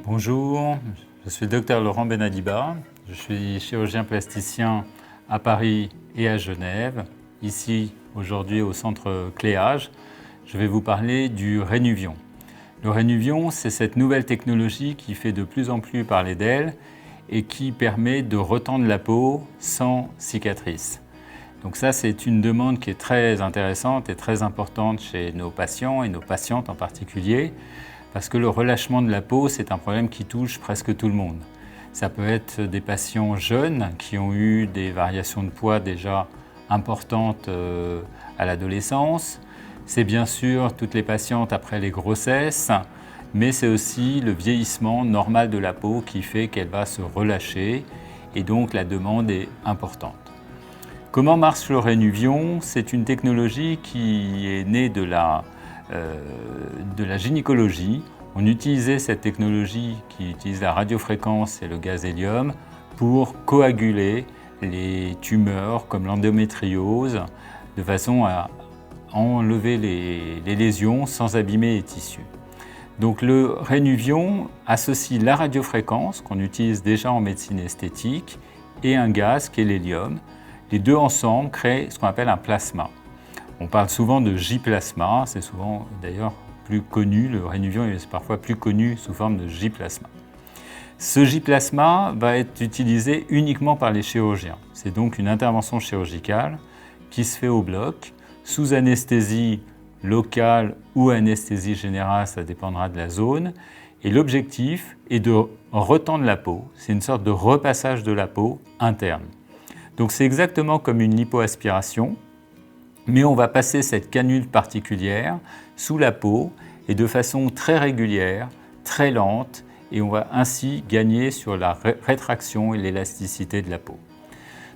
Bonjour, je suis le Dr Laurent Benadiba. Je suis chirurgien plasticien à Paris et à Genève. Ici, aujourd'hui, au centre Cléage, je vais vous parler du Rénuvion. Le Rénuvion, c'est cette nouvelle technologie qui fait de plus en plus parler d'elle et qui permet de retendre la peau sans cicatrice. Donc ça, c'est une demande qui est très intéressante et très importante chez nos patients et nos patientes en particulier, parce que le relâchement de la peau, c'est un problème qui touche presque tout le monde. Ça peut être des patients jeunes qui ont eu des variations de poids déjà importantes à l'adolescence. C'est bien sûr toutes les patientes après les grossesses, mais c'est aussi le vieillissement normal de la peau qui fait qu'elle va se relâcher et donc la demande est importante. Comment marche le Rénuvion? C'est une technologie qui est née de la gynécologie. On utilisait cette technologie qui utilise la radiofréquence et le gaz hélium pour coaguler les tumeurs comme l'endométriose de façon à enlever les lésions sans abîmer les tissus. Donc le Rénuvion associe la radiofréquence qu'on utilise déjà en médecine esthétique et un gaz qui est l'hélium. Les deux ensemble créent ce qu'on appelle un plasma. On parle souvent de J-plasma, c'est souvent d'ailleurs plus connu, le Rénuvion est parfois plus connu sous forme de J-plasma. Ce J-plasma va être utilisé uniquement par les chirurgiens. C'est donc une intervention chirurgicale qui se fait au bloc, sous anesthésie locale ou anesthésie générale, ça dépendra de la zone. Et l'objectif est de retendre la peau, c'est une sorte de repassage de la peau interne. Donc c'est exactement comme une lipoaspiration, mais on va passer cette canule particulière sous la peau et de façon très régulière, très lente, et on va ainsi gagner sur la rétraction et l'élasticité de la peau.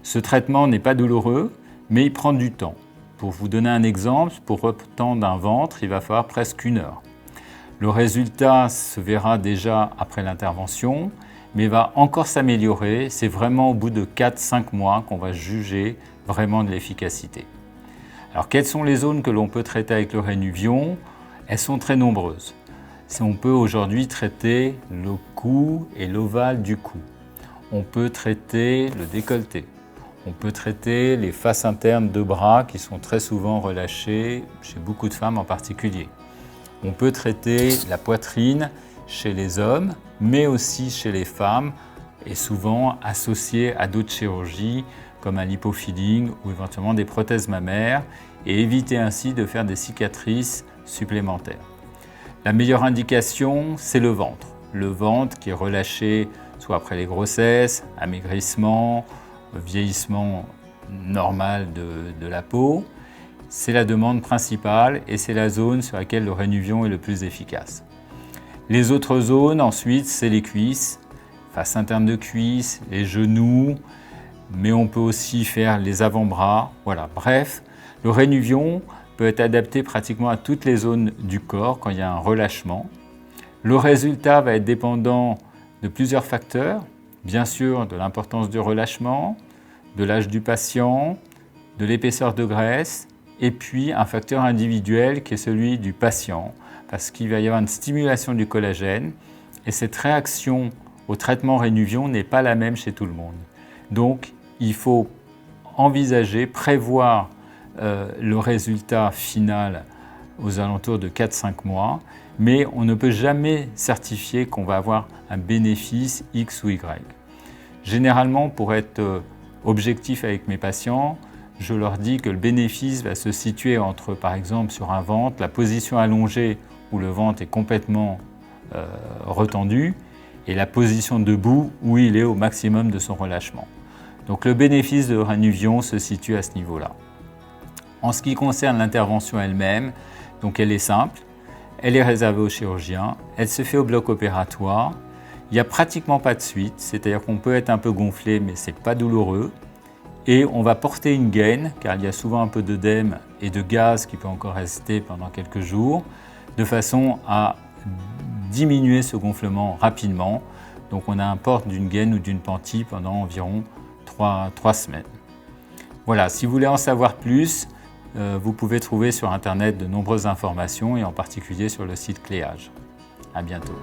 Ce traitement n'est pas douloureux, mais il prend du temps. Pour vous donner un exemple, pour retendre un ventre, il va falloir presque 1 heure. Le résultat se verra déjà après l'intervention, mais va encore s'améliorer. C'est vraiment au bout de 4-5 mois qu'on va juger vraiment de l'efficacité. Alors, quelles sont les zones que l'on peut traiter avec le Rénuvion? Elles sont très nombreuses. On peut aujourd'hui traiter le cou et l'ovale du cou. On peut traiter le décolleté. On peut traiter les faces internes de bras qui sont très souvent relâchées chez beaucoup de femmes en particulier. On peut traiter la poitrine chez les hommes, mais aussi chez les femmes, et souvent associé à d'autres chirurgies comme un lipofilling ou éventuellement des prothèses mammaires, et éviter ainsi de faire des cicatrices supplémentaires. La meilleure indication, c'est le ventre. Le ventre qui est relâché soit après les grossesses, amaigrissement, vieillissement normal de la peau. C'est la demande principale et c'est la zone sur laquelle le Rénuvion est le plus efficace. Les autres zones, ensuite, c'est les cuisses, face interne de cuisse, les genoux, mais on peut aussi faire les avant-bras. Voilà. Bref, le Rénuvion peut être adapté pratiquement à toutes les zones du corps quand il y a un relâchement. Le résultat va être dépendant de plusieurs facteurs, bien sûr de l'importance du relâchement, de l'âge du patient, de l'épaisseur de graisse, et puis un facteur individuel qui est celui du patient, parce qu'il va y avoir une stimulation du collagène, et cette réaction au traitement Rénuvion n'est pas la même chez tout le monde. Donc, il faut envisager, prévoir le résultat final aux alentours de 4-5 mois, mais on ne peut jamais certifier qu'on va avoir un bénéfice X ou Y. Généralement, pour être objectif avec mes patients, je leur dis que le bénéfice va se situer entre, par exemple, sur un ventre, la position allongée où le ventre est complètement retendu, et la position debout où il est au maximum de son relâchement. Donc le bénéfice de Rénuvion se situe à ce niveau-là. En ce qui concerne l'intervention elle-même, donc elle est simple, elle est réservée aux chirurgiens, elle se fait au bloc opératoire, il n'y a pratiquement pas de suite, c'est-à-dire qu'on peut être un peu gonflé mais ce n'est pas douloureux, et on va porter une gaine, car il y a souvent un peu d'œdème et de gaz qui peut encore rester pendant quelques jours, de façon à diminuer ce gonflement rapidement. Donc on a un port d'une gaine ou d'une pantille pendant environ 3 semaines. Voilà, si vous voulez en savoir plus, vous pouvez trouver sur Internet de nombreuses informations et en particulier sur le site Cléage. À bientôt.